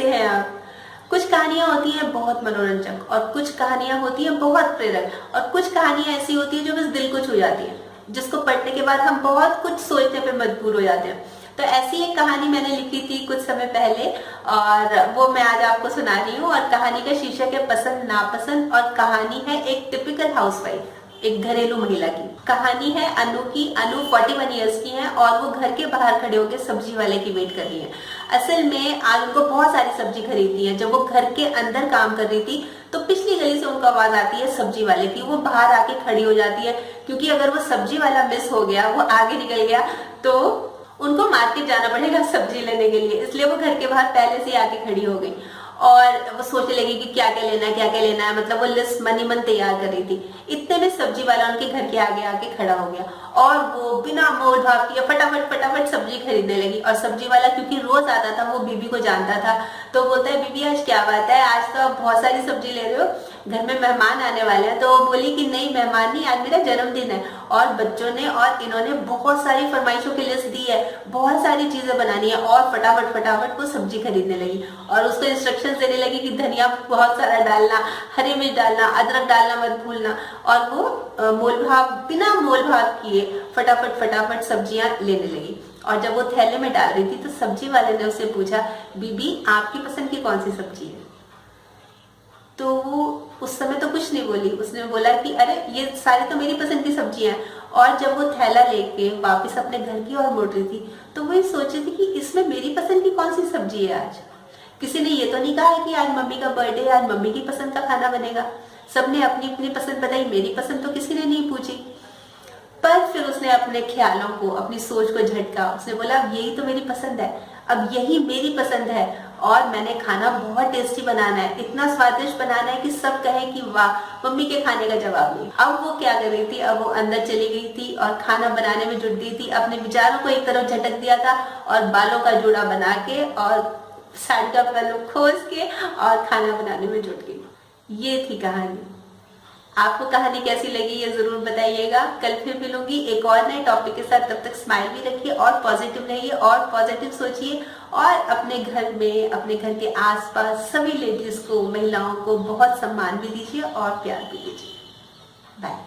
कैसे हैं आप? कुछ कहानियां होती हैं बहुत मनोरंजक और कुछ कहानियां होती हैं बहुत प्रेरक और कुछ कहानियां ऐसी होती है जो बस दिल को छू जाती है, जिसको पढ़ने के बाद हम बहुत कुछ सोचने पे मजबूर हो जाते हैं। तो ऐसी एक कहानी मैंने लिखी थी कुछ समय पहले और वो मैं आज आपको सुना रही हूँ। और कहानी का शीर्षक है पसंद नापसंद और कहानी है एक टिपिकल हाउसवाइफ, एक घरेलू महिला की। कहानी है अनु की। अनु 41 इयर्स की है और वो घर के बाहर खड़े होकर सब्जी वाले की वेट कर रही है। असल में आज उनको बहुत सारी सब्जी खरीदनी है। जब वो घर के अंदर काम कर रही थी तो पिछली गली से उनको आवाज आती है सब्जी वाले की। वो बाहर आके खड़ी हो जाती है क्योंकि अगर वो सब्जी वाला मिस हो गया, वो आगे निकल गया तो उनको मार्केट जाना पड़ेगा सब्जी लेने के लिए। इसलिए वो घर के बाहर पहले से आके खड़ी हो गई और वो सोचने लगी कि क्या क्या लेना है, क्या क्या लेना है। मतलब वो लिस्ट मनी मन तैयार कर रही थी। इतने में सब्जी वाला उनके घर के आगे आके खड़ा हो गया और वो बिना मोल भाव किए फटाफट फटाफट सब्जी खरीदने लगी। और सब्जी वाला क्योंकि रोज आता था, वो बीबी को जानता था, तो बोलता है बीबी आज क्या बात है, आज तो आप बहुत सारी सब्जी ले रहे हो, घर में मेहमान आने वाले हैं। तो वो बोली कि नहीं मेहमान नहीं, आज मेरा जन्मदिन है और बच्चों ने और इन्होंने बहुत सारी फरमाइशों की लिस्ट दी है, बहुत सारी चीजें बनानी है। और फटाफट फटाफट वो सब्जी खरीदने लगी और उसको इंस्ट्रक्शन देने लगी कि धनिया बहुत सारा डालना, हरी मिर्च डालना, अदरक डालना मत भूलना। और वो बिना मोल भाव किए फटाफट फटाफट सब्जियां लेने लगी। और जब वो थैले में डाल रही थी तो सब्जी वाले ने उससे पूछा बीबी आपकी पसंद की कौन सी सब्जी है? तो वो उस समय तो कुछ नहीं बोली। उसने बोला कि अरे ये सारी तो मेरी पसंद की सब्जियां हैं। और जब वो थैला लेके वापस अपने घर की ओर मुड़ रही थी तो वो ये सोच रही थी कि इसमें मेरी पसंद की कौन सी सब्जी है। आज किसी ने ये तो नहीं कहा है कि आज मम्मी का बर्थडे, आज मम्मी की पसंद का खाना बनेगा। सबने अपनी अपनी पसंद बताई, मेरी पसंद तो किसी ने नहीं पूछी। पर फिर उसने अपने ख्यालों को, अपनी सोच को झटका। उसने बोला अब यही तो मेरी पसंद है, अब यही मेरी पसंद है और मैंने खाना बहुत टेस्टी बनाना है, इतना स्वादिष्ट बनाना है कि सब कहें कि वाह मम्मी के खाने का जवाब नहीं। अब वो क्या कर रही थी, अब वो अंदर चली गई थी और खाना बनाने में जुट गई थी। अपने विचारों को एक तरफ झटक दिया था और बालों का जोड़ा बना के और साड़ी का पल्लू खोज के और खाना बनाने में जुट गई। ये थी कहानी। आपको कहानी कैसी लगी ये जरूर बताइएगा। कल फिर मिलूंगी एक और नए टॉपिक के साथ। तब तक स्माइल भी रखिए और पॉजिटिव रहिए और पॉजिटिव सोचिए और अपने घर में, अपने घर के आसपास सभी लेडीज को, महिलाओं को बहुत सम्मान भी दीजिए और प्यार भी दीजिए। बाय।